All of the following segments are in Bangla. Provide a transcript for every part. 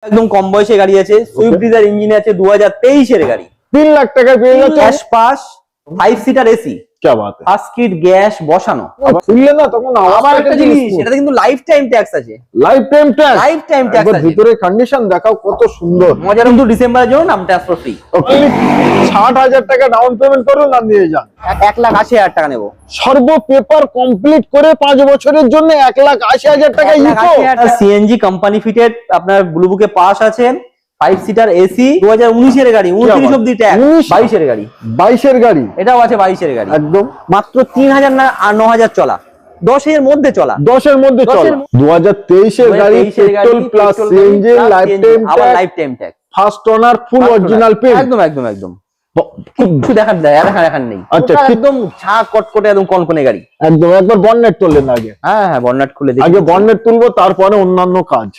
একদম কম বয়সে গাড়ি আছে, সুইফট ডিজায়ার ইঞ্জিন আছে, 2023 এর গাড়ি। 3 লাখ টাকা পেয়ে যাচ্ছে, ক্যাশ পাস, 5 সিটার এসি, কি বাত है, ফার্স্ট কিট গ্যাস বসানো। খুললে না তখন আবার একটা জিনিস, সেটাতে কিন্তু লাইফ টাইম ট্যাক্স আছে, life time tax, life time tax আছে। ভিতরে কন্ডিশন দেখাও কত সুন্দর। মজার কিন্তু ডিসেম্বরের জন্য নাম ট্রান্সফার ফ্রি। ওকে 60,000 টাকা ডাউন পেমেন্ট করুন আর নিয়ে যান। 1,80,000 টাকা নেবো। সর্ব পেপার কমপ্লিট করে 5 বছরের জন্য 1,80,000 টাকা ইকো। সিএনজি কোম্পানি ফিটেড, আপনার ব্লু বুকে পাস আছে, 5 সিটার এসি, 2019 এর গাড়ি, 29 অবধি ট্যাক্স, 22 এর গাড়ি, 22 এর গাড়ি, এটাও আছে 22 এর গাড়ি। একদম মাত্র 3,000 না আর 9,000 চলা, 10 এর মধ্যে চলা, 10 এর মধ্যে চলা। 2023 এর গাড়ি, petrol plus CNG, life time আবার tax, life time tax, first owner, full original পেন, একদম একদম একদম কিছু দেখার নেই। আচ্ছা, একদম ঝাঁ কটকটে একদম কনকনে গাড়ি। একদম। একবার বনেট তুললেন আগে, হ্যাঁ বনেট খুলে দেখি, আগে বনেট তুলবো তারপরে অন্যান্য কাজ।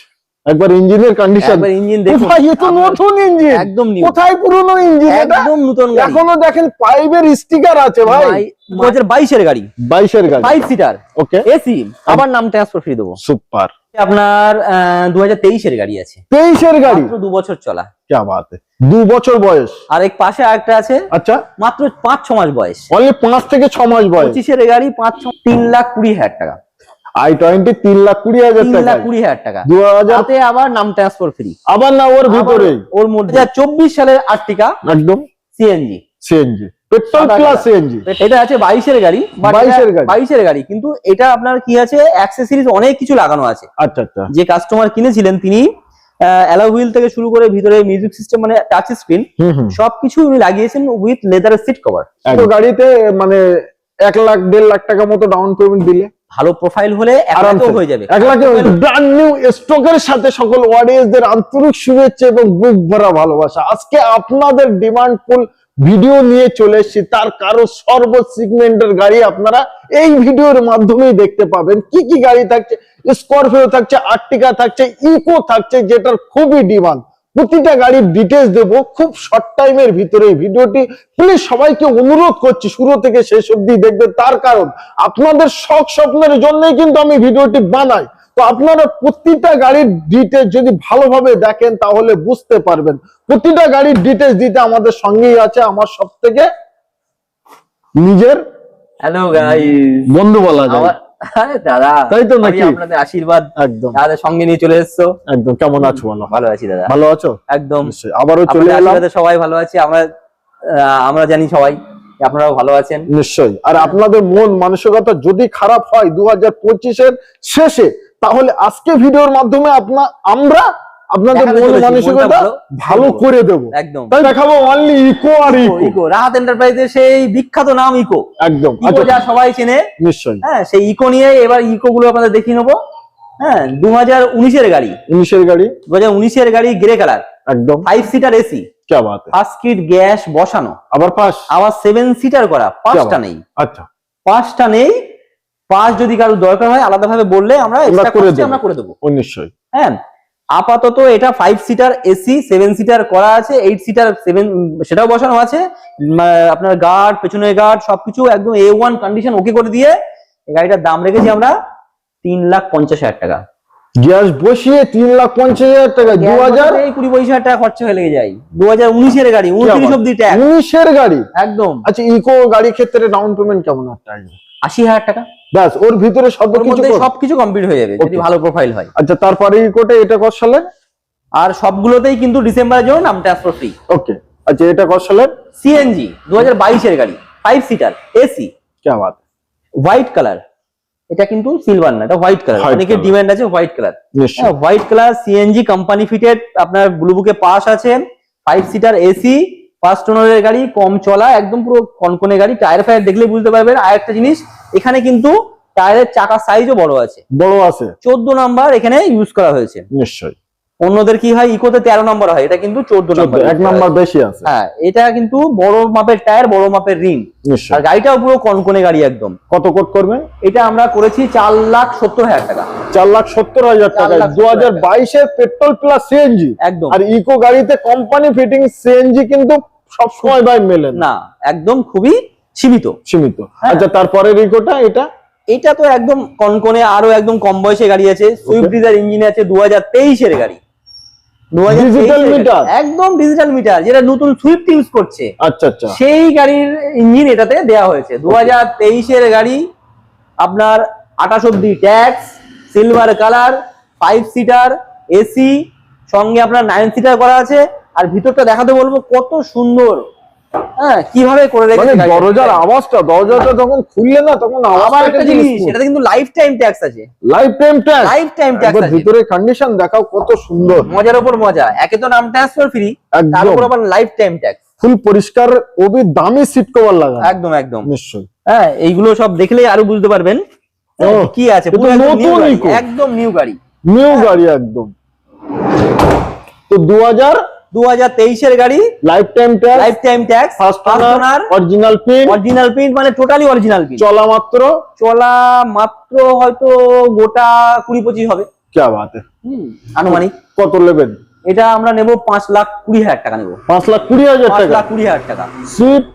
একবার ইঞ্জিনের কন্ডিশন, একবার ইঞ্জিন দেখুন, ভাই এ তো নতুন ইঞ্জিন, একদম নিউ, কোথায় পুরনো ইঞ্জিন, এটা একদম নতুন গাড়ি। এখনো দেখেন পাইপের স্টিকার আছে ভাই। 2022 এর গাড়ি, 22 এর গাড়ি, 5 সিটার ওকে এসি, আবার নাম ট্রান্সফার ফ্রি দেবো। সুপার। আপনার 2023 এর গাড়ি আছে, 23 এর গাড়ি, মাত্র 2 বছর চলা, কি বাত है, 2 বছর বয়স। আর এক পাশে আরেকটা আছে, আচ্ছা, মাত্র 5-6 মাস বয়স, অনলি 5 থেকে 6 মাস বয়স। 25 এর গাড়ি, 3,20,000 টাকা, i20 3,20,000 টাকা, 3,20,000 টাকা, 2000 তাতে আবার নাম ট্রান্সফার ফ্রি। আবার না ওর ভিতরে, ওর মধ্যে 2024 সালের আর্টিকা একদম CNG, CNG petrol plus CNG, এটা আছে 22 এর গাড়ি, 22 এর গাড়ি, 22 এর গাড়ি, কিন্তু এটা আপনার কি আছে, অ্যাক্সেসরিজ অনেক কিছু লাগানো আছে। আচ্ছা আচ্ছা। যে কাস্টমার কিনেছিলেন তিনি অ্যালয় হুইল থেকে শুরু করে ভিতরে মিউজিক সিস্টেম মানে টাচ স্ক্রিন সবকিছু উনি লাগিয়েছেন উইথ লেদার সিট কভার। তো গাড়িতে মানে 1 লাখ 1.5 লাখ টাকা মতো ডাউন পেমেন্ট দিলে ভালো প্রোফাইল হলে 1 লাখও হয়ে যাবে। 1 লাখে ব্র্যান্ড নিউ স্টকের সাথে সকল অডিয়েন্সদের আন্তরিক শুভেচ্ছা এবং বুক ভরা ভালোবাসা। আজকে আপনাদের ডিমান্ডফুল ভিডিও নিয়ে চলে এসেছি, তার কারো সর্ব সেগমেন্টের গাড়ি আপনারা এই ভিডিওর মাধ্যমেই দেখতে পাবেন। কি কি গাড়ি থাকছে, স্করপিও থাকছে, আর্টিকা থাকছে, ইকো থাকছে, যেটার খুবই ডিমান্ড। প্রতিটা গাড়ির ডিটেইলস দেবো খুব শর্ট টাইমের ভিতরে। ভিডিওটি প্লিজ সবাইকে অনুরোধ করছি শুরু থেকে শেষ অবধি দেখবেন, তার কারণ আপনাদের শখ স্বপ্নের জন্যই কিন্তু আমি ভিডিওটি বানাই। তো আপনারা প্রতিটা গাড়ির ডিটেইলস যদি ভালোভাবে দেখেন তাহলে বুঝতে পারবেন। প্রতিটা গাড়ির ডিটেইলস দিতে আমাদের সঙ্গেই আছে আমার সব থেকে নিজের হ্যালো গাইস, বন্ধু বলা যায়। আরে দাদা, তাই তো নাকি? আপনাদের আশীর্বাদ একদম দাদা সঙ্গে নিয়ে চলে এসেছো। একদম। কেমন আছো বলো? ভালো আছি দাদা। ভালো আছো? একদম। আবারও চলে এলাম। আপনাদের সবাই ভালো আছি, আমরা জানি সবাই আপনারাও ভালো আছেন নিশ্চয়ই। আর আপনাদের মন মানসিকতা যদি খারাপ হয় 2025 শেষে, তাহলে আজকে ভিডিওর মাধ্যমে আমরা আপনাদের মন মানসিকতা ভালো করে দেব। একদম। তাই দেখাবো অনলি ইকো আর ইকো, রাহাত এন্টারপ্রাইজের সেই বিখ্যাত নাম ইকো। একদম। ইকো যা সবাই চেনে। নিশ্চয়ই। হ্যাঁ, সেই ইকো নিয়ে এবার ইকো গুলো আপনাদের দেখিয়ে নেবো। হ্যাঁ, 2019 এর গাড়ি, 19 এর গাড়ি, 2019 এর গাড়ি, গ্রে কালার, একদম 5 সিটার এসি, কি বাত है, ফার্স্ট কিট গ্যাস বসানো, আবার আবার 7 সিটার করা, 5টা নেই। আচ্ছা, 5টা নেই। 5 যদি কারো দরকার হয় আলাদাভাবে বললে আমরা এক্সট্রা করে দেবো। নিশ্চয়ই। হ্যাঁ, আপাতত এটা 5 সিটার এসি, 7 সিটার করা আছে, 8 সিটার 7 সেটাও বসানো আছে। আপনার গার্ড, পেছনের গার্ড সবকিছু একদম A1 কন্ডিশন ওকে করে দিয়ে এই গাড়িটার দাম রেখেছি আমরা 3,50,000 টাকা। গ্যাস বসিয়ে 3,50,000 টাকা, 20-25,000 টাকা খরচা হয়ে লেগে যায়। 2019 এর গাড়ি, 29 অবধি ট্যাক্স। 19 এর গাড়ি, একদম। আচ্ছা, ইকো গাড়ি ক্ষেত্রে ডাউন পেমেন্ট কেমন আসছে? 80,000 টাকা। ব্যাস, ওর ভিতরে সবকিছু কমপ্লিট হয়ে যাবে যদি ভালো প্রোফাইল হয়। আচ্ছা, তারপরে ইকোটা এটা কত সালের? আর সবগুলোতেই কিন্তু ডিসেম্বরের জন্য নাম ট্রান্সফার ফ্রি। ওকে। আচ্ছা, এটা কত সালের? সিএনজি 2022 এর গাড়ি, 5 সিটার এসি, কি বাত, হোয়াইট কালার। এটা কিন্তু সিলভার না, এটা হোয়াইট কালার। অনেকের ডিমান্ড আছে হোয়াইট কালার। নিশ্চয়ই। White colour, CNG company fitted, আপনার ব্লু বুকে পাস আছে, 5 সিটার এসি, ফার্স্ট ওনারের গাড়ি, কম চলা, একদম পুরো কনকনে গাড়ি। টায়ার ফায়ার দেখলে বুঝতে পারবেন। আর একটা জিনিস, এখানে কিন্তু টায়ারের চাকার সাইজও বড় আছে, 14 নাম্বার এখানে ইউজ করা হয়েছে। নিশ্চয়ই। অন্যদের কি হয়, ইকোতে 13 নম্বর হয়, এটা কিন্তু 14 নম্বর, 1 নাম্বার বেশি আছে। হ্যাঁ, এটা কিন্তু বড় মাপের টায়ার, বড় মাপের রিং। নিশ্চয়ই। আর গাড়িটাও পুরো কনকনে গাড়ি একদম। কত কোট করবেন? এটা আমরা করেছি 4,70,000 টাকা। 4,70,000 টাকা 2022 এর পেট্রোল প্লাস সিএনজি একদম। আর ইকো গাড়িতে কোম্পানি ফিটিং সিএনজি কিন্তু সব সময় ভাই মেলে না, একদম খুবই সীমিত। আচ্ছা, তারপরের ইকোটা, এটা তো একদম কনকনে, আরো একদম কম বয়সে গাড়ি আছে, সুইফট ডিজায়ার ইঞ্জিন আছে, 2023 এর গাড়ি, ডিজিটাল মিটার, একদম ডিজিটাল মিটার, যেটা নতুন সুইফট ইউজ করছে আচ্ছা আচ্ছা, সেই গাড়ির ইঞ্জিন এটাতে দেওয়া হয়েছে। 2023-এর গাড়ি, আপনার 28 অব্দি tax, silver colour, 5 seater AC, সঙ্গে আপনার 9 সিটার করা আছে। আর ভিতরটা দেখাতে বলবো কত সুন্দর, হ্যাঁ কিভাবে করে মানে রেখেছে গাড়িটা। দরজার আওয়াজটা, দরজাটা যখন খুললে না তখন আবার আওয়াজটা একটা জিনিস, সেটাতে কিন্তু লাইফ টাইম ট্যাক্স আছে, life time tax, life time tax আছে। ভিতরে কন্ডিশন দেখাও কত সুন্দর, মজার উপর মজা, একে তো নাম ট্রান্সফার ফ্রি, একদম। তার উপর আবার লাইফ টাইম ট্যাক্স, ফুল পরিষ্কার, ওবি দামি সিট কভার লাগা, একদম একদম। নিশ্চয়ই। হ্যাঁ এইগুলো সব দেখলেই আরো বুঝতে পারবেন কি আছে, এটা পুরো একদম নতুন new গাড়ি, ইকো। একদম নিউ গাড়ি, নিউ গাড়ি একদম। তো 2023-এর গাড়ি, life time tax, life time tax, first ওনার, অরিজিনাল পিন, অরিজিনাল প্রিন্ট, মানে টোটালি অরিজিনাল প্রিন্ট। চলা মাত্র, চলা মাত্র হয়তো গোটা 20-25 হবে, क्या बात है, আনুমানিক। কত নেবেন? এটা আমরা নেব 5,20,000 টাকা নেব, 5,20,000 টাকা। 5,20,000 টাকা। Swift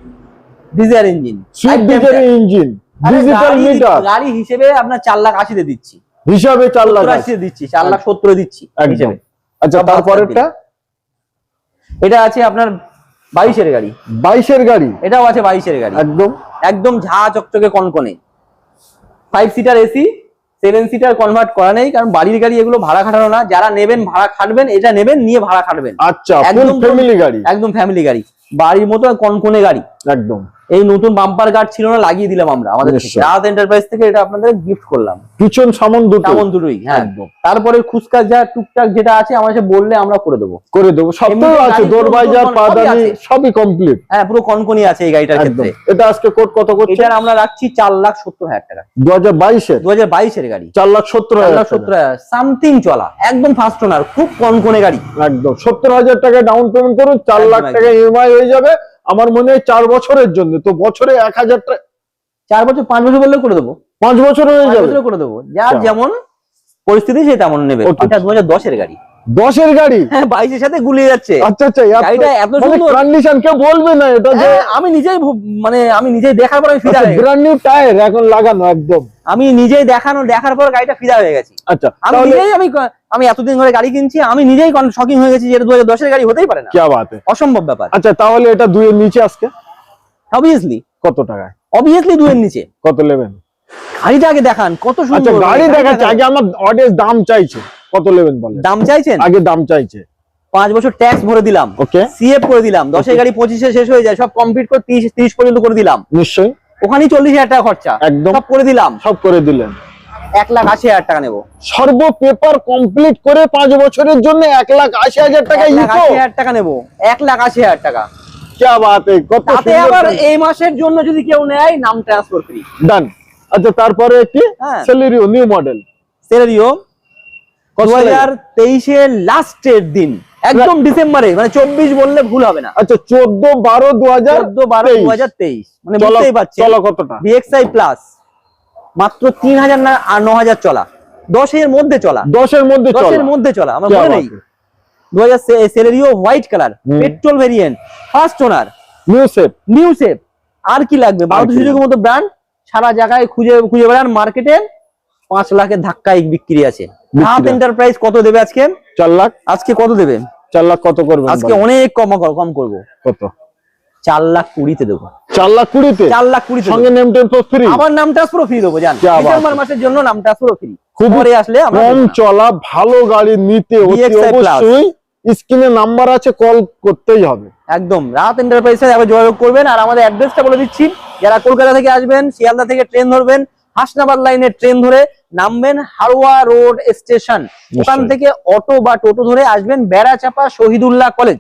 Dzire engine, Swift Dzire engine, digital meter, গাড়ি হিসেবে আপনার 4,80,000 দিচ্ছি, হিসাবে 4 লাখ 80 দিচ্ছি, 4,70,000 দিচ্ছি একদম। হিসেবে। আচ্ছা, তারপরেরটা এটা আছে আপনার 22-এর গাড়ি, 22-এর গাড়ি, এটাও আছে 22-এর গাড়ি, একদম একদম ঝা চকচকে কনকনে, 5 সিটার এসি, 7 সিটার কনভার্ট করা নেই, কারণ বাড়ির গাড়ি এগুলো ভাড়া খাটানো না, যারা নেবেন ভাড়া খাটবেন, এটা নেবেন নিয়ে ভাড়া খাটবেন। আচ্ছা, ফুল একদম ফ্যামিলি গাড়ি, একদম ফ্যামিলি গাড়ি, বাড়ির মতো কনকনে গাড়ি একদম। এই নতুন বাম্পার গার্ড ছিল না, লাগিয়ে দিলাম আমরা আমাদের থেকে, নিশ্চয়ই। রাত এন্টারপ্রাইজ থেকে এটা আপনাদের গিফট করলাম, পিছন সামন দুটো তেমন দুটোই। হ্যাঁ একদম। তারপরে খুচকা যা টুকটাক যেটা আছে আমার কাছে বললে আমরা করে দেবো, করে দেবো, সব তো এমনিতে আছে, গাড়ি দরবাজা সবই পাদানি আছে। সবই কমপ্লিট, হ্যাঁ পুরো কনকনি আছে এই গাড়িটার একদম। ক্ষেত্রে। এটা আজকে কোট কত করছে? এটার আমরা রাখছি 4,70,000 টাকা, 2022-এর 2022-এর গাড়ি, 4,70,000 টাকা, 4,70,000 সামথিং চলা, একদম ফার্স্ট ওনার, খুব কনকনে গাড়ি, একদম। 70,000 টাকা ডাউন পেমেন্ট করুন, 4 লাখ একদম, টাকা ইএমআই হয়ে যাবে। আমার মনে হয় 4 বছরের জন্য, তো বছরে 1,000 টাকা, 4 বছর 5 বছর বললে করে দেবো, 5 বছর হয়ে 5 যাবে, বছরে করে দেবো, যার আচ্ছা। যেমন পরিস্থিতি সে তেমন নেবে। Okay. এটা 2010-এর গাড়ি, 10-এর গাড়ি, হ্যাঁ 22-এর সাথে গুলিয়ে যাচ্ছে। আচ্ছা আচ্ছা, গাড়িটা এত সুন্দর, কন্ডিশন কেউ বলবে না এটা যে হ্যাঁ, আমি নিজেই মানে আমি নিজেই দেখার পর আমি ফিদা হয়ে গেছি, ব্র্যান্ড নিউ টায়ার এখন লাগানো একদম। আমি নিজেই দেখার পর গাড়িটা ফিদা হয়ে গেছি। আচ্ছা, আমি তাহলে নিজেই আমি এতদিন ধরে গাড়ি কিনছি, আমি নিজেই শকিং হয়ে গেছি যে এটা 2010-এর গাড়ি হতেই পারে না, কি বাত है। অসম্ভব ব্যাপার। আচ্ছা, তাহলে এটা 2 এর নিচে আজকে অবভিয়াসলি কত টাকায়, 2-এর নিচে। কত নেবেন? গাড়িটা আগে দেখান কত আচ্ছা, সুন্দর, গাড়ি গাড়িটা দেখাচ্ছে, দেখান। আগে আমার অডিয়েন্স দাম চাইছে, কত নেবেন বলেন? দাম চাইছেন? আগে দাম চাইছে, 5 বছর ট্যাক্স ভরে দিলাম, ওকে, সিএফ করে দিলাম, 10-এর গাড়ি 25-এ শেষ হয়ে যায়, সব কমপ্লিট করে 30 পর্যন্ত করে দিলাম, নিশ্চয়ই, ওখানেই 40,000 টাকা খরচা, একদম সব করে দিলাম, সব করে দিলেন। 1,80,000 টাকা নেবো, সর্ব পেপার কমপ্লিট করে 5 বছরের জন্য 1,80,000 টাকা ইকো, 1,80,000 টাকা নেবো, 1,80,000 টাকা। কি বাত है, কত তাতে সুন্দর আবার করে। এই মাসের জন্য যদি কেউ নেয় নাম ট্রান্সফার ফ্রি, ডান। আচ্ছা, তারপরে কি হ্যাঁ। সেলেরিও নিউ মডেল, সেলেরিও কত লাগে? 2023-এর লাস্টের দিন, একদম ডিসেম্বরে, মানে 24 বললে ভুল হবে না, আচ্ছা, 14, 12, 14-12-2023, মানে বুঝতেই পারছেন। চলো কতটা? ভিএক্সআই প্লাস মাত্র 3,000 না আর 9,000 চলা, 10-এর মধ্যে চলা, 10-এর মধ্যে চলো, 10-এর মধ্যে চলা, আমার क्या মনে बात নেই। है। 2000 Celerio white colour, petrol variant, first owner, new set, new shape, আর কি লাগবে? মারুতি কি সুজুকির মতো ব্র্যান্ড, সারা জায়গায় খুঁজে বেড়ান মার্কেটে, 5 লাখের ধাক্কায় বিক্রি আছে। হাত এন্টারপ্রাইজ কত দেবে আজকে? 4 লাখ, আজকে কত দেবে? 4 লাখ কত করবেন? আজকে অনেক কম করবো, কত? 4,20,000-তে দেবো, 4,20,000-তে 4,20,000 সঙ্গে নেম টেম্পো ফ্রি, আবার নাম ট্রান্সফারও ফ্রি দেবো, জান क्या बात ডিসেম্বর মাসের জন্য নাম ট্রান্সফারও ফ্রি। খুব পরে আসলে আমরা কম দেবো না। চলা ভালো গাড়ি নিতে অতি DXi plus। অবশ্যই স্ক্রিনে নাম্বার আছে, কল করতেই হবে। একদম রাত এন্টারপ্রাইজে আবার যোগাযোগ করবেন। আর আমাদের অ্যাড্রেসটা বলে দিচ্ছি, যারা কলকাতা থেকে আসবেন শিয়ালদা থেকে ট্রেন ধরবেন, হাসনাবাদ লাইনের ট্রেন ধরে নামবেন হারোয়া রোড স্টেশন, ওখান থেকে অটো বা টোটো ধরে আসবেন বেড়াচাপা শহীদুল্লাহ কলেজ,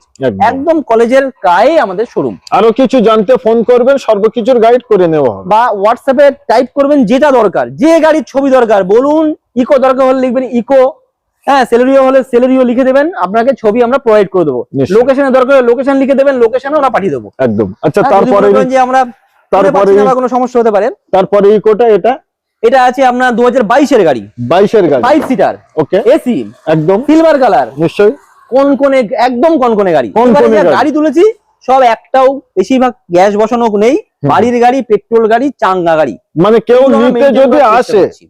একদম কলেজের গায়ে আমাদের শোরুম। আরো কিছু জানতে ফোন করবেন, সর্বকিছুর গাইড করে নেওয়া হবে, বা হোয়াটসঅ্যাপে টাইপ করবেন যেটা দরকার, যে গাড়ির ছবি দরকার বলুন, ইকো দরকার হলে লিখবেন ইকো, হ্যাঁ সেলেরিও হলে সেলেরিও লিখে দেবেন, আপনাকে ছবি আমরা প্রোভাইড করে দেবো। নিশ্চয়ই। লোকেশনের দরকার হলে লোকেশন লিখে দেবেন, লোকেশনে আমরা পাঠিয়ে দেবো। একদম। আচ্ছা, হ্যাঁ, যদি তারপরে বলবেন যে আমরা তারপরে কোনো সমস্যা হতে পারে। তারপরে ইকোটা, এটা আছে আপনার 2022-এর গাড়ি, 22-এর গাড়ি, 5 সিটার, ওকে, এসি, একদম সিলভার কালার, নিশ্চয়ই কনকনে, একদম কনকনে গাড়ি। কনকনে এবারে যা গাড়ি। গাড়ি তুলেছি সব একটাও বেশিরভাগ গ্যাস বসানো নেই, বাড়ির গাড়ি, পেট্রোল গাড়ি, চাঙ্গা গাড়ি। মানে কেউ এগুলো আমরা নিতে maintain যদি করার চেষ্টা আসে, করছি।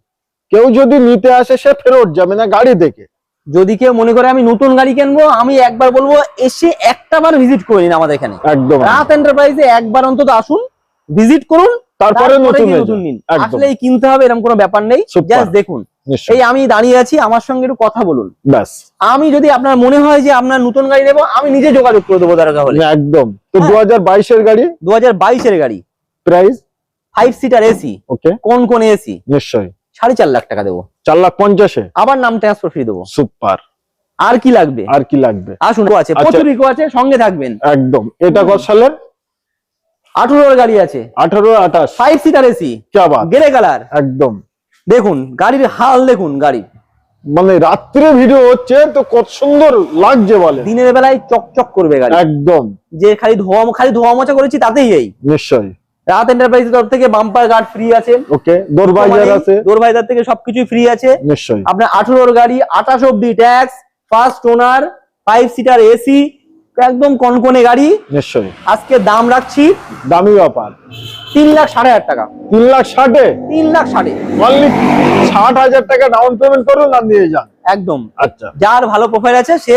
কেউ যদি নিতে আসে সে ফেরত যাবে না গাড়ি দেখে, যদি কেউ মনে করে আমি নতুন গাড়ি কিনবো, আমি একবার বলবো এসে একটা বার ভিজিট করে নিন আমাদের এখানে। একদম রাত এন্টারপ্রাইজে একবার অন্তত আসুন, ভিজিট করুন, তারপরে নতুন গিয়ে হয়ে নতুন যায়। নিন। একদম। আসলেই কিনতে হবে এরকম কোনো ব্যাপার নেই, Super। জাস্ট দেখুন। নিশ্চয়ই। এই আমি দাঁড়িয়ে আছি, আমার সঙ্গে একটু কথা বলুন। ব্যাস আমি যদি আপনার মনে হয় যে আপনার নতুন গাড়ি নেবো, আমি নিজে যোগাযোগ করে দেবো দরকার হলে। একদম। তো হ্যাঁ। 2022 এর গাড়ি, 2022 এর গাড়ি, প্রাইস 5 সিটার এসি, ওকে কোন এসি, নিশ্চয়ই 4.5 লাখ টাকা দেবো, 4,50,000-এ। আবার নাম ট্রান্সফার ফ্রি দেবো। সুপার। আর কি লাগবে? আর কি লাগবে? আসুন, আছে আচ্ছা। প্রচুর ইকো আছে, সঙ্গে থাকবেন। একদম। এটা কত সালের? 18 এর গাড়ি আছে, 18-28। 5 সিটার এসি, কি বাত, গ্রে কালার। একদম। দেখুন গাড়ির হাল, দেখুন গাড়ি মানে রাত্রে ভিডিও হচ্ছে তো কত সুন্দর লাগছে বলে। দিনের বেলায় চকচক করবে গাড়ি, একদম যে খালি ধোয়া মোছা করেছি তাতেই এই। নিশ্চয়ই। রাত এন্টারপ্রাইজের তরফ থেকে বাম্পার গার্ড ফ্রি আছে, ওকে, দরবাজার আছে, দোরভাইজার থেকে সবকিছু ফ্রি আছে। নিশ্চয়ই। আপনার 18 এর গাড়ি, 28 অব্দি ট্যাক্স, ফার্স্ট ওনার, 5 সিটার এসি, একদম কনকনে গাড়ি। নিশ্চয়ই। আজকে দাম রাখছি দামি ব্যাপার। 3,60,000 টাকা, 3,60,000-এ 3,60,000 অনলি 60,000 টাকা ডাউন পেমেন্ট করুন আর নিয়ে যান। একদম। আচ্ছা যার ভালো প্রোফাইল আছে সে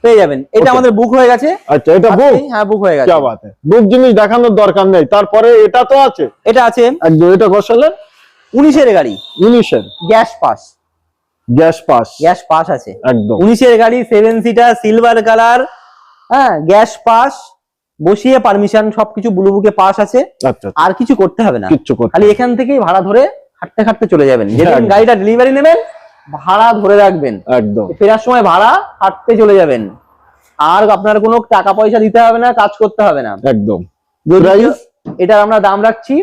পেয়ে যাবেন। এটা Okay। আমাদের বুক হয়ে গেছে। আচ্ছা, এটা বুক? হ্যাঁ, বুক হয়ে গেছে। কি বাত, বুক জিনিস দেখানোর দরকার নেই। তারপরে এটা তো আছে, এটা আছে একদম। এটা কত সালের? 19 এর গাড়ি, 19-এর gas pass, gas pass. Gas pass আছে একদম 19 এর গাড়ি, 7 সিটার, সিলভার কালার, হ্যাঁ, গ্যাস পাস বসিয়ে পারমিশন সবকিছু ব্লু বুকে পাস আছে। আচ্ছা, আর কিছু করতে হবে না, কিচ্ছু করতে খালি এখান থেকেই ভাড়া ধরে হাঁটতে হাঁটতে চলে যাবেন। যেদিন একদম। গাড়িটা ডেলিভারি নেবেন, ভাড়া ধরে রাখবেন, একদম ফেরার সময় ভাড়া হাঁটতে চলে যাবেন। আর আপনার কোনো টাকা পয়সা দিতে হবে না, কাজ করতে হবে না। একদম। যদি Price? এটার আমরা দাম রাখছি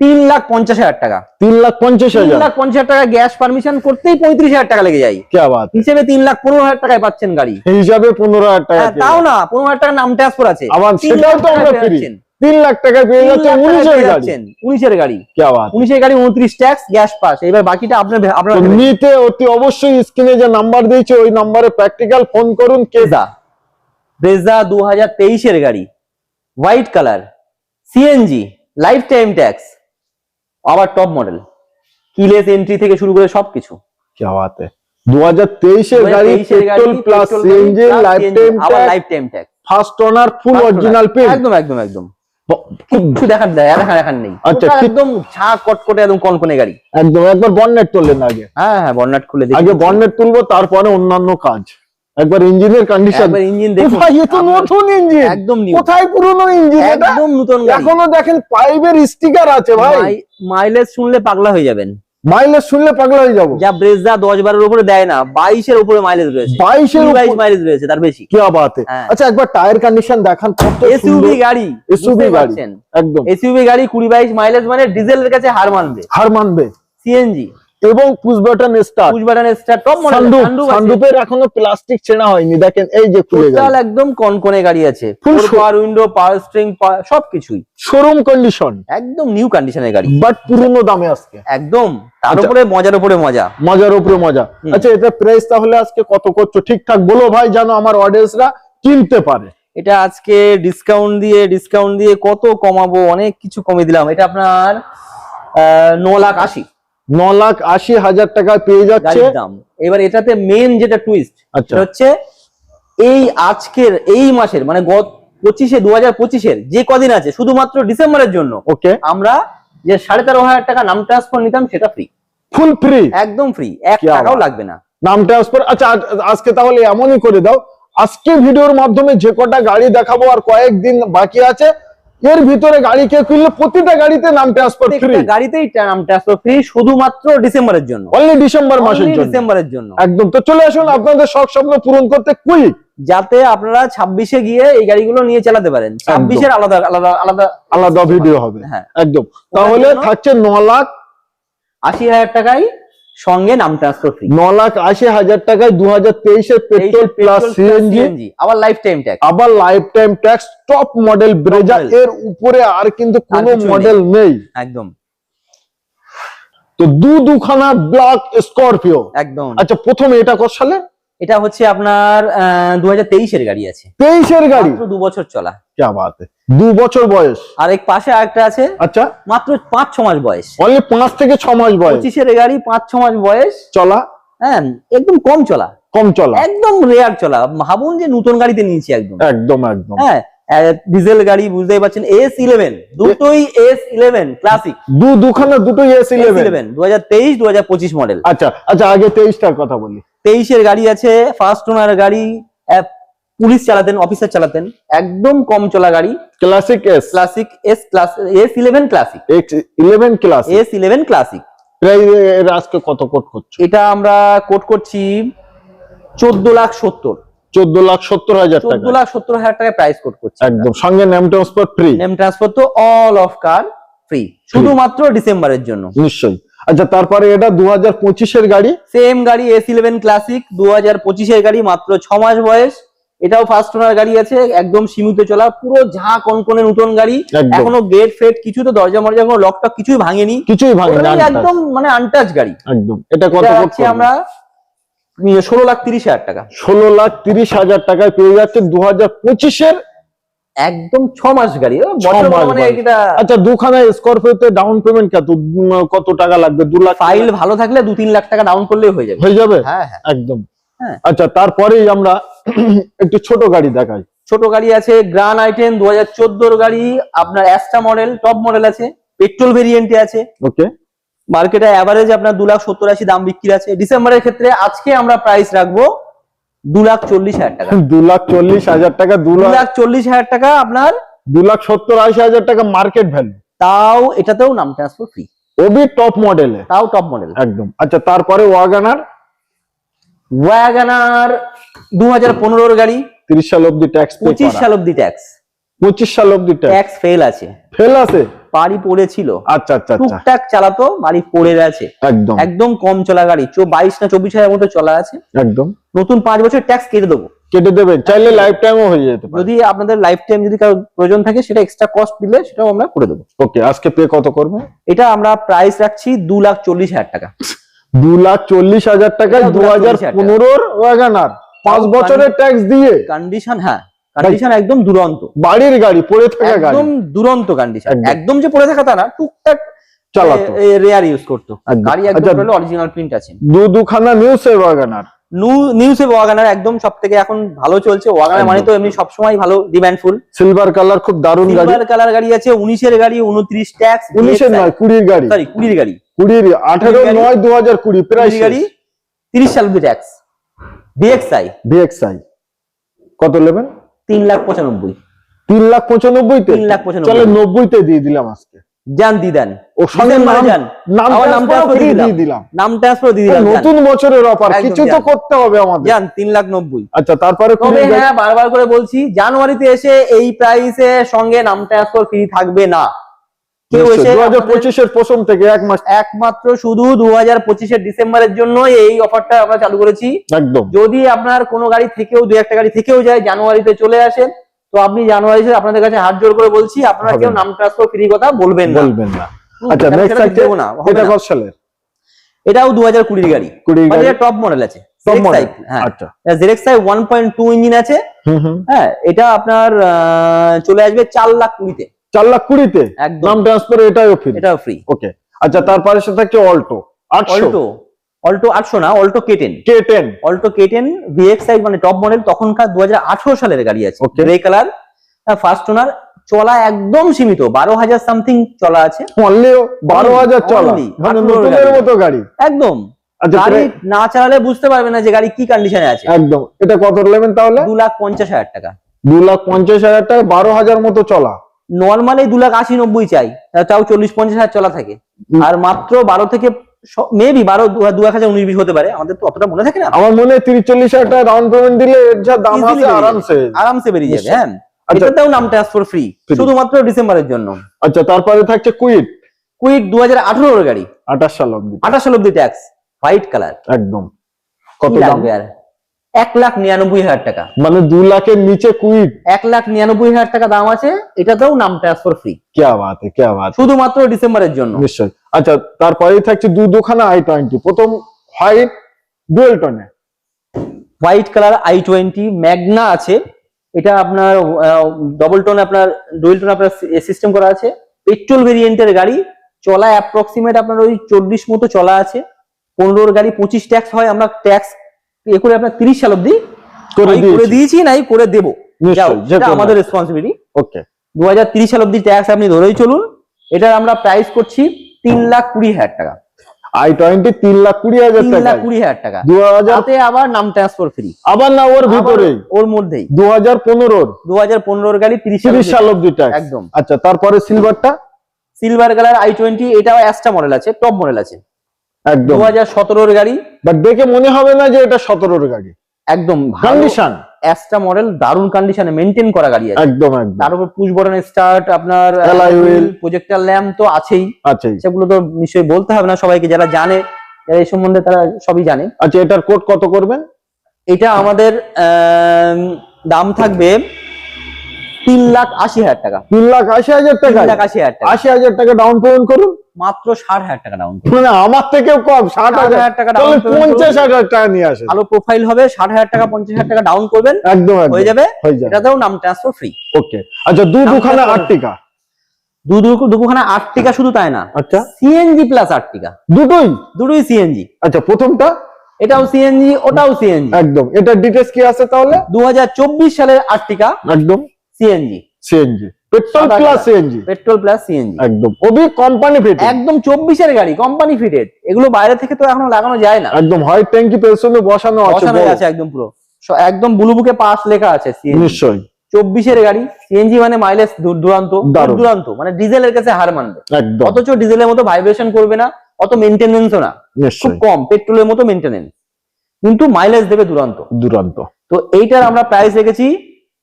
3,50,000 টাকা। 3,50,000। 3,50,000 টাকা গ্যাস পারমিশন করতেই 35,000 টাকা লেগে যায়। কি বাত, হিসেবে 3,15,000 টাকায় পাচ্ছেন গাড়ি। এই হিসাবে 15,000 টাকা। হ্যাঁ, তাও না, 15,000 টাকার নাম ট্রান্সফার আছে, আবার 3 সেটাও লাখ তো আমরা টাকায় ফ্রি। পাচ্ছেন। 3 লাখ টাকা পেয়ে 3 যাচ্ছে লাখ টাকায় 19-এর পেয়ে গাড়ি। যাচ্ছেন, 19 এর গাড়ি। কি বাত। 19 এর গাড়ি 29 ট্যাক্স, গ্যাস পাস। এবার বাকিটা আপনার তো নিতে অতি অবশ্যই স্ক্রিনে যে নাম্বার দিয়েছে ওই নাম্বারে প্র্যাকটিক্যাল ফোন করুন। ব্রেজা 2023 এর গাড়ি, white colour, CNG, life time tax, আবার টপ মডেল, কিলেস এন্ট্রি থেকে শুরু করে সবকিছু। কি বাত, 2023 এর গাড়ি, 2023 এর গাড়ি, petrol plus petrol CNG, plus life CNG, time আবার tax, life time tax, first owner, full original পেন। একদম একদম একদম কিছু দেখার নেই। আচ্ছা, ওটা ঠিক। একদম ঝাঁ কটকটে, একদম কনকনে গাড়ি। একদম। একবার বননেট তুললেন আগে? হ্যাঁ হ্যাঁ, বর্নাট খুলে দেখি। আগে বননেট তুলবো, তারপরে অন্যান্য কাজ। একবার ইঞ্জিনের কন্ডিশন, একবার ইঞ্জিন দেখুন। ভাই এ তো নতুন ইঞ্জিন, একদম নিউ, কোথায় পুরনো ইঞ্জিন? এটা একদম নতুন গাড়ি। এখনো দেখেন পাইপের স্টিকার আছে ভাই। মাইলেজ শুনলে পাগলা হয়ে যাবেন। মাইলেজ শুনলে পাগলা হয়ে যাবো। যা ব্রেজা 10-12 উপরে দেয় না, 22 এর উপরে মাইলেজ রয়েছে, 22 মাইলেজ রয়েছে, তার বেশি। কি বাত। হ্যাঁ। আচ্ছা, একবার টায়ার কন্ডিশন দেখান। কত এসইউভি গাড়ি, এসইউভি বুঝতে গাড়ি, পারছেন? একদম এসইউভি গাড়ি 20-22 মাইলেজ মানে ডিজেলের কাছে হার মানবে। হার মানবে। সিএনজি, এবং push button start, push button start, top model, সানরুফের এখনো প্লাস্টিক ছেঁড়া হয়নি। দেখেন এই যে খুলে টোটাল গেল, একদম কনকনে গাড়ি আছে, Full ফুল পাওয়ার উইন্ডো, পাওয়ার স্ট্রিং, সবকিছুই শোরুম কন্ডিশন, একদম নিউ কন্ডিশনের গাড়ি, বাট পুরনো দামে আজকে। একদম তার আচ্ছা। উপরে মজার উপরে মজা। মজার উপরে মজা। আচ্ছা, এটা প্রাইস তাহলে আজকে কত করছো? ঠিকঠাক বলো ভাই, যেন আমার অডিয়েন্সরা কিনতে পারে। এটা আজকে ডিসকাউন্ট দিয়ে কত কমাবো, অনেক কিছু কমে দিলাম। এটা আপনার 9,80,000 9,80,000 টাকায় পেয়ে যাচ্ছে গাড়ির দাম। এবার এটাতে মেন যেটা টুইস্ট, আচ্ছা। সেটা হচ্ছে এই আজকের এই মাসের মানে গত 2025-এর যে কদিন আছে, শুধুমাত্র ডিসেম্বরের জন্য ওকে, আমরা যে 13,500 টাকা নাম ট্রান্সফার নিতাম, সেটা ফ্রি, ফুল ফ্রি, একদম ফ্রি, 1 কি টাকাও আবার? লাগবে না। নাম ট্রান্সফার। আচ্ছা, আজকে তাহলে এমনই করে দাও, আজকে ভিডিওর মাধ্যমে যে কটা গাড়ি দেখাবো আর কয়েকদিন বাকি আছে, এর ভিতরে গাড়ি কেউ কিনলে প্রতিটা গাড়িতে নাম ট্রান্সফার ফ্রি। প্রত্যেকটা গাড়িতেই নাম ট্রান্সফার ফ্রি, শুধুমাত্র ডিসেম্বরের জন্য, অনলি ডিসেম্বর মাসের Only জন্য, ডিসেম্বরের জন্য। একদম। তো চলে আসুন আপনাদের শখ স্বপ্ন পূরণ করতে কুইক, যাতে আপনারা 26-এ গিয়ে এই গাড়িগুলো নিয়ে চালাতে পারেন। 26-এর আলাদা আলাদা আলাদা আলাদা ভিডিও হবে। হ্যাঁ, একদম। তাহলে থাকছে 9,80,000 টাকায় সঙ্গে নাম ট্রান্সফার ফ্রি, 9,80,000 টাকায় 2023-এর পেট্রোল প্লাস সিএনজি, আবার লাইফ টাইম ট্যাক্স, আবার life time tax, top model Brezza. model। এর উপরে আর কিন্তু কোনো কিছু নেই। মডেল নেই। একদম তো দুখানা ব্ল্যাক স্করপিও, একদম। আচ্ছা, প্রথমে এটা কত সালে? এটা হচ্ছে আপনার 2023-এর গাড়ি আছে, 23-এর গাড়ি। মাত্র 2 বছর চলা। কি বাত, 2 বছর বয়স। আর এক পাশে আরেকটা আছে, আচ্ছা, মাত্র 5-6 মাস বয়স, অনলি 5 থেকে 6 মাস বয়স 25-এর গাড়ি, 5-6 মাস বয়স চলা, হ্যাঁ, একদম কম চলা। কম চলা, একদম রেয়ার চলা, ভাবুন যে নতুন গাড়িতে নিয়েছি একদম। একদম একদম। হ্যাঁ, ডিজেল গাড়ি বুঝতেই পারছেন, S11 দুটোই S11 ক্লাসিক, দুখানা দুটোই S11 2023 2025 মডেল। আচ্ছা আচ্ছা, আগে 23টার কথা বলি। 23-এর গাড়ি আছে, ফার্স্ট ওনার গাড়ি, পুলিশ চালাতেন, অফিসার চালাতেন, একদম কম চলা গাড়ি, classic S, classic S class S11 classic, X11 class, S11 classic. এর আজকে কত কোট করছো? এটা আমরা কোট করছি 14,70,000, 14,70,000 টাকা, 14,70,000 টাকায় প্রাইস কোট করছি একদম। সঙ্গে name transfer free, name transfer তো অল অফ কার ফ্রি, শুধুমাত্র ডিসেম্বরের জন্য। নিশ্চয়ই। আচ্ছা, তারপরে এটা 2025-এর গাড়ি, সেম গাড়ি S11 ক্লাসিক, 2025-এর গাড়ি, মাত্র 6 মাস বয়স। এটাও ফার্স্ট ওনার গাড়ি আছে, একদম সীমিত চলা, পুরো ঝাঁ কনকনে নতুন গাড়ি, একদম। এখনো গেট ফেট কিছু, তো দরজা মরজা কোনো লকটক কিছুই ভাঙেনি, কিছুই ভাঙেনি, Totally untouched। একদম মানে আনটাচ গাড়ি। একদম। এটা কত এটা কোট হচ্ছে আমরা 16,30,000 টাকা, 16,30,000 টাকায় পেয়ে যাচ্ছে 2025-এর একদম 6 মাস গাড়ি, 6 বছর মাস মানে বয়স। এটা। আচ্ছা, দুখানা স্করপিওতে ডাউন পেমেন্ট কত টাকা লাগবে? 2 লাখ ফাইল ভালো থাকলে 2-3 লাখ টাকা ডাউন করলেই হয়ে যাবে। হয়ে যাবে, হ্যাঁ হ্যাঁ একদম। হ্যাঁ। আচ্ছা, তারপরেই আমরা একটু ছোট গাড়ি দেখাই। ছোট গাড়ি আছে, গ্র্যান্ড আইটেন 2014-এর গাড়ি, আপনার অ্যাস্টা মডেল, টপ মডেল আছে, পেট্রোল ভেরিয়েন্টে আছে। ওকে। মার্কেটে অ্যাভারেজ আপনার 2,70,000 দাম বিক্রি আছে। ডিসেম্বরের ক্ষেত্রে আজকে আমরা প্রাইস রাখবো 2,40,000 টাকা, 2,40,000 টাকা, 2,40,000 টাকা আপনার, 2,70,000 টাকা মার্কেট ভ্যালু, তাও এটাতেও নাম ট্রান্সফার ফ্রি, ওবি টপ মডেলে, তাও টপ মডেল। একদম। আচ্ছা, তারপরে ওয়াগনার ওয়াগনার 2015-এর গাড়ি, 30 সাল অবধি ট্যাক্স, 25 সাল অব্দি ট্যাক্স, 25 সাল অবধি ট্যাক্স ফেল আছে, ফেল আছে। বাড়ি পড়েছিল, আচ্ছা আচ্ছা আচ্ছা, টুকটাক চালাতো, বাড়ি পড়ে গেছে, একদম একদম কম চলা গাড়ি, 22 না 24,000 মতো চলা আছে, একদম। নতুন 5 বছর ট্যাক্স কেটে দেবো। কেটে দেবেন, চাইলে লাইফ টাইমও হয়ে যেতে পারে। যদি আপনাদের লাইফ টাইম যদি কারো প্রয়োজন থাকে, সেটা এক্সট্রা কস্ট দিলে সেটাও আমরা করে দেবো। ওকে, আজকে পে কত করবে? এটা আমরা প্রাইস রাখছি 2,40,000 টাকা, 2,40,000 টাকায় 2015-এর ওয়াগনার, 5 বছরের ট্যাক্স দিয়ে, কন্ডিশন, হ্যাঁ কন্ডিশন একদম দুরন্ত, বাড়ির গাড়ি, পড়ে থাকা গাড়ি, একদম দুরন্ত কন্ডিশন, একদম। একদম যে পড়ে থাকা তা না, টুকটাক চালাতো, রেয়ার ইউজ করতো একদম। গাড়ি, একদম আচ্ছা, পুরো অরিজিনাল প্রিন্ট আছে। দুখানা নিউজ ওয়াগনার, নিউসে ওয়াগনার একদম সব থেকে এখন ভালো চলছে। ওয়াগনার মানে তো এমনি সবসময় ভালো ডিমান্ডফুল। সিলভার কালার, খুব দারুণ গাড়ি, সিলভার কালার গাড়ি আছে, 19-এর গাড়ি, 29 ট্যাক্স, 19-এর নয় 20-এর গাড়ি, সরি 20-এর গাড়ি, 20-এর 18/9/2020 প্রাইস গাড়ি, 30 সাল অব্দি ট্যাক্স, DXi DXi কত নেবেন? 3,95,000, 3,95,000-তে, 3,95,000 চলে 90-তে দিয়ে দিলাম আজকে। জান দি দেন, ও সঙ্গে নাম আমার নাম ট্রান্সফার ট্রান্সফার দিয়ে দিলাম, নাম ট্রান্সফার দিয়ে দিলাম, নতুন বছরের অফার, একদম কিছু তো জান। করতে হবে আমাদের। জান 3,90,000। আচ্ছা, তারপরে তবে হ্যাঁ, বারবার করে বলছি, জানুয়ারিতে এসে এই প্রাইসে সঙ্গে নাম ট্রান্সফার ফ্রি থাকবে না। কেউ এসে 2025-এর প্রথম থেকে এক মাস, একমাত্র শুধু 2025-এর ডিসেম্বরের জন্য এই অফারটা আমরা চালু করেছি। একদম। যদি আপনার কোনো গাড়ি থেকেও, 2-1টা গাড়ি থেকেও যায়, জানুয়ারিতে চলে আসেন, তো আপনি জানুয়ারিতে আপনাদের কাছে হাত জোর করে বলছি, আপনারা কেউ নাম ট্রান্সফার ফ্রি কথা বলবেন না। আচ্ছা, নেক্সট সেটা দেবো না, হবে এটা না। কত সালের? এটাও 2020-এর গাড়ি, 20 গাড়ি, টপ মডেল আছে, টপ মডেল। হ্যাঁ আচ্ছা, ZXi 1.2 ইঞ্জিন আছে। হ্যাঁ, এটা আপনার চলে আসবে 4,20,000-তে, 4,20,000-তে একদম। নাম ট্রান্সফার এটাও ফ্রি, এটাও ফ্রি। ওকে। আচ্ছা, তারপরে সেটা হচ্ছে অল্টো 800, অল্টো 800 না, Alto K10, K10, Alto K10 VXi মানে টপ মডেল, তখনকার 2018 সালের গাড়ি আছে, Okay. Grey colour, first owner, চলা একদম সীমিত, 12,000 সামথিং চলা আছে, অনলি 12,000 চলা, Only, মানে 18 নতুনের গাড়ি। মতো গাড়ি, একদম। আচ্ছা, গাড়ি না চালালে বুঝতে পারবে না যে গাড়ি কি কন্ডিশনে আছে। একদম। এটা কত নেবেন তাহলে? 2,50,000 টাকা, 2,50,000 টাকা, 12,000 মতো চলা। নর্মালি 2,80,90 চাই, তাও 40-50,000 চলা থাকে, আর মাত্র 12 থেকে মেবি 12, 2,19-20 হতে পারে, আমাদের তো অতটা মনে থাকে না। আমার মনে হয় 30-40,000 টাকা ডাউন পেমেন্ট দিলে এর যা দাম Easily আছে বেরিয়ে আরামসে যাবে, আরামসে বেরিয়ে যাবে। হ্যাঁ, আচ্ছা। এটাতেও নাম ট্রান্সফার ফ্রি, শুধুমাত্র ডিসেম্বরের জন্য। আচ্ছা, তারপরে থাকছে কুইট 2018-এর গাড়ি, 28 সাল অবধি, 28 সাল অব্দি ট্যাক্স, হোয়াইট কালার, একদম। কত কি দাম? লাগবে আর? 1,99,000 টাকা, মানে 2 লাখের নিচে কুইট, 1,99,000 টাকা দাম আছে, এটাতেও নাম ট্রান্সফার ফ্রি, क्या बात है, क्या बात है, শুধুমাত্র ডিসেম্বরের জন্য। নিশ্চয়। আচ্ছা, তারপরেই থাকছে দুখানা i20, প্রথম হোয়াইট ডুয়েল টোনে, হোয়াইট কালার i20 ম্যাগনা আছে, এটা আপনার ডবল টোন, আপনার ডুয়েল টোন আপনার সিস্টেম করা আছে, পেট্রোল ভেরিয়েন্টের গাড়ি, চলা অ্যাপ্রক্সিমেট আপনার ওই 40 মতো চলা আছে। 15-এর গাড়ি 25 ট্যাক্স হয়, আমরা ট্যাক্স এ করে আপনার 30 সাল অব্দি করে করে দিয়েছি নাই করে দেবো, নিশ্চয়ই, যে সেটা কোনো আমাদের রেসপন্সিবিলিটি। ওকে 2030 সাল অব্দি ট্যাক্স আপনি ধরেই চলুন। এটার আমরা প্রাইস করছি 3,20,000 টাকা। i20 3,20,000 টাকা, 3,20,000 টাকা, 2000 তাতে আবার নাম ট্রান্সফার ফ্রি। আবার না ওর ভিতরেই ওর মধ্যেই 2015 গাড়ি 30 সাল অবধি ট্যাক্স একদম। আচ্ছা, তারপরে সিলভারটা সিলভার কালার i20, এটাও অ্যাস্টা মডেল আছে, টপ মডেল আছে, একদম 2017 গাড়ি। বাট দেখে মনে হবে না যে এটা 17 গাড়ি, একদম কন্ডিশন অ্যাস্টা মডেল, দারুণ কন্ডিশনে মেইনটেইন করা গাড়ি আছে একদম একদম। তার উপর পুশ বাটন স্টার্ট, আপনার Alloy wheel, প্রজেক্টর ল্যাম্প তো আছেই, আচ্ছা সেগুলো তো নিশ্চয়ই বলতে হবে না সবাইকে, যারা জানে যারা এই সম্বন্ধে তারা সবই জানে। আচ্ছা, এটার কোড কত করবেন? এটা আমাদের দাম থাকবে 3,80,000 টাকা। 3,80,000 টাকা, 3,80,000 টাকা, 80,000 টাকা ডাউন পেমেন্ট করুন, মাত্র 60,000 টাকা ডাউন। মানে আমার থেকেও কম, 60,000 টাকা তাহলে down payment 50,000 টাকা নিয়ে আসেন। ভালো প্রোফাইল হবে, 60,000 টাকা 50,000 টাকা ডাউন করবেন, একদম হয়ে যাবে। হয়ে যাবে, এটাতেও নাম ট্রান্সফার ফ্রি। ওকে। আচ্ছা, দুখানা transfer- আর্টিকা, দুখানা 8 টাকা, শুধু তাই না, আচ্ছা সিএনজি প্লাস 8 টাকা, দুটোই সিএনজি। আচ্ছা, প্রথমটা এটাও সিএনজি, ওটাও সিএনজি। একদম, এটা ডিটেইলস কি আছে তাহলে? 2024 সালের 8 টাকা, একদম সিএনজি, সিএনজি, পেট্রোল সাদা plus colour. CNG, petrol plus CNG, একদম ওবি কোম্পানি ফিট, একদম 24 এর গাড়ি, কোম্পানি ফিটেড। এগুলো বাইরে থেকে তো এখনো লাগানো যায় না, একদম হোয়াইট ট্যাঙ্কি পেছনে বসানো আছে, বসানো বড়। আছে একদম পুরো, একদম ব্লু বুকে পাস লেখা আছে সিএনজি। নিশ্চয়ই 24 এর গাড়ি, সিএনজি মানে মাইলেজ দুরান্ত, দারুণ। দুরান্ত, মানে ডিজেলের কাছে হার মানবে। একদম অথচ ডিজেলের মতো ভাইব্রেশন করবে না, অত মেইনটেনেন্সও না, খুব নিশ্চয়ই কম, পেট্রোলের মতো মেইনটেনেন্স, কিন্তু মাইলেজ দেবে দুরান্ত। দুরন্ত। তো এইটার আমরা প্রাইস রেখেছি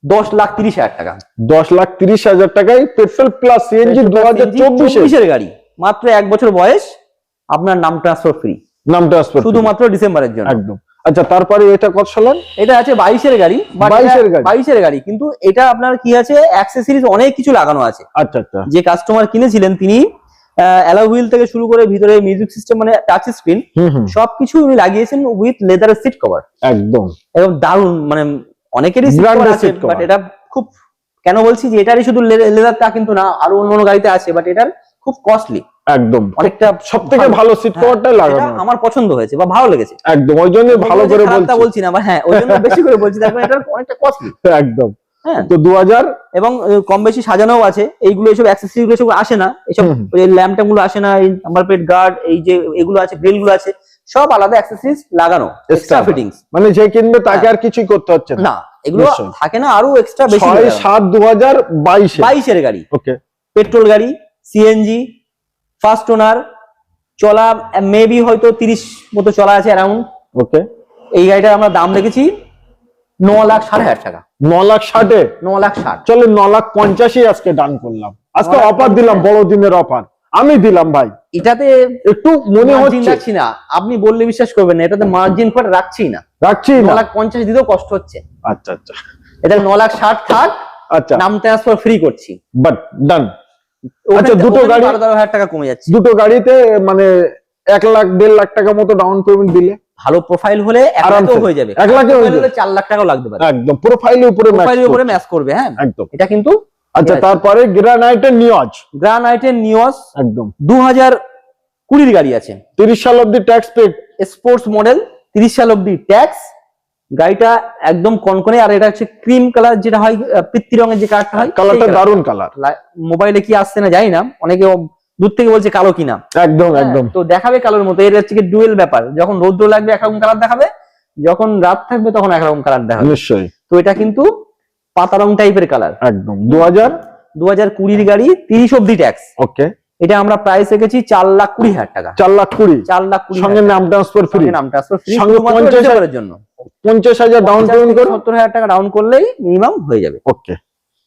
10,30,000 টাকা। 10,30,000 টাকায় পেট্রোল প্লাস সিএনজি 2024 এর গাড়ি, মাত্র 1 বছর বয়স, আপনার নাম ট্রান্সফার ফ্রি, নাম ট্রান্সফার শুধুমাত্র ডিসেম্বরের জন্য। একদম। আচ্ছা, তারপরে এটা কত সালের? এটা আছে 22 এর গাড়ি, 22 এর গাড়ি। 22 এর গাড়ি, কিন্তু এটা আপনার কি আছে, অ্যাক্সেসরিজ অনেক কিছু লাগানো আছে। আচ্ছা আচ্ছা, যে কাস্টমার কিনেছিলেন তিনি অ্যালয় হুইল থেকে শুরু করে ভিতরে মিউজিক সিস্টেম মানে টাচ স্ক্রিন সবকিছু উনি লাগিয়েছেন উইথ লেদারের সিট কভার, একদম এবং দারুন, মানে অনেকেরই সিট Branded কভার আছে, seat cover। বাট এটা খুব, কেন বলছি যে এটারই শুধু লেদার তা কিন্তু না, আরো অন্য গাড়িতে আছে, বাট এটার খুব কস্টলি, একদম অনেকটা সবথেকে ভালো সিট কভারটা হ্যাঁ, লাগানো, এটা আমার পছন্দ হয়েছে বা ভালো লেগেছে, একদম ওই জন্য ভালো করে খারাপটা বলছি, বলছি না, বা হ্যাঁ ওই জন্য বেশি করে বলছি, দেখবেন এটা অনেকটা কস্টলি। একদম। হ্যাঁ, তো 2000 এবং কম বেশি সাজানোও আছে, এইগুলো এসব অ্যাক্সেসরিজ গুলো এসব আসে না, এসব ল্যাম্পটা গুলো আসে না, এই নাম্বার প্লেট গার্ড, এই যে এগুলো আছে, গ্রিল গুলো আছে, সব আলাদা অ্যাক্সেসরিজ লাগানো, এক্সট্রা ফিটিংস, মানে যে কিনবে তাকে আর কিছুই করতে হচ্ছে না এগুলো নিশ্চয়ই। থাকে না, আরো এক্সট্রা বেশি। 6/7/2022 22 এর গাড়ি, ওকে, পেট্রোল গাড়ি, সিএনজি, ফার্স্ট ওনার, চলা মেবি হয়তো 30 মতো চলা আছে অ্যারাউন্ড। ওকে, এই গাড়িটার আমরা দাম রেখেছি 9,60,000 টাকা, 9,60,000 9,60,000। চলো 9,85,000 আজকে ডান করলাম, আজকে অফার দিলাম, বড়দিনের অফার আমি দিলাম ভাই। এটাতে একটু মনে মার্জিন হচ্ছে রাখছি না, আপনি বললে বিশ্বাস করবেন না, এটাতে মার্জিন করে রাখছি না, রাখছি না। 9,50,000 দিতেও কষ্ট হচ্ছে, আচ্ছা আচ্ছা এটা 9,60,000 থাক, আচ্ছা, নাম ট্রান্সফার ফ্রি করছি, বাট ডান। আচ্ছা, দুটো গাড়ি, 12,000 টাকা কমে যাচ্ছে। দুটো গাড়িতে মানে 1 লাখ 1.5 লাখ টাকা মতো ডাউন পেমেন্ট দিলে ভালো প্রোফাইল হলে 1 আরামসে লাখও হয়ে যাবে, 1 লাখে হয়ে যাবে। 4 লাখ টাকাও লাগতে পারে, একদম প্রোফাইলের উপরে প্রোফাইলের উপরে ম্যাচ করবে। হ্যাঁ, একদম। এটা কিন্তু আচ্ছা, তারপরে গ্রানাইটের নিওজ, গ্রানাইটের নিওস একদম 2020 গাড়ি আছে, 30 সাল অবধি ট্যাক্স পে, স্পোর্টস মডেল, 30 সাল অব্দি ট্যাক্স, গাড়িটা একদম কনকনে, আর এটা হচ্ছে ক্রিম কালার, যেটা হয় পিত্তি রঙের যে কালারটা হয়, কালারটা দারুন কালার, মোবাইলে কি আসছে না জানি না, অনেকে দূর থেকে বলছে কালো কিনা, একদম হ্যাঁ, একদম তো দেখাবে কালোর মতো, এর হচ্ছে ডুয়েল ব্যাপার, যখন রৌদ্র লাগবে একরকম কালার দেখাবে, যখন রাত থাকবে তখন একরকম কালার দেখাবে, নিশ্চয়ই। তো এটা কিন্তু পাতা রং টাইপের কালার, একদম 2020 গাড়ি, 30 অব্দি ট্যাক্স, ওকে, এটা আমরা প্রাইস রেখেছি 4,20,000 টাকা, 4,20,000 4,20,000 সঙ্গে নাম ট্রান্সফার ফ্রি, নাম ট্রান্সফার ফ্রি, সঙ্গে 50,000 এর জন্য 50,000 ডাউন পেমেন্ট করে, 70,000 টাকা ডাউন করলেই মিনিমাম হয়ে যাবে। ওকে।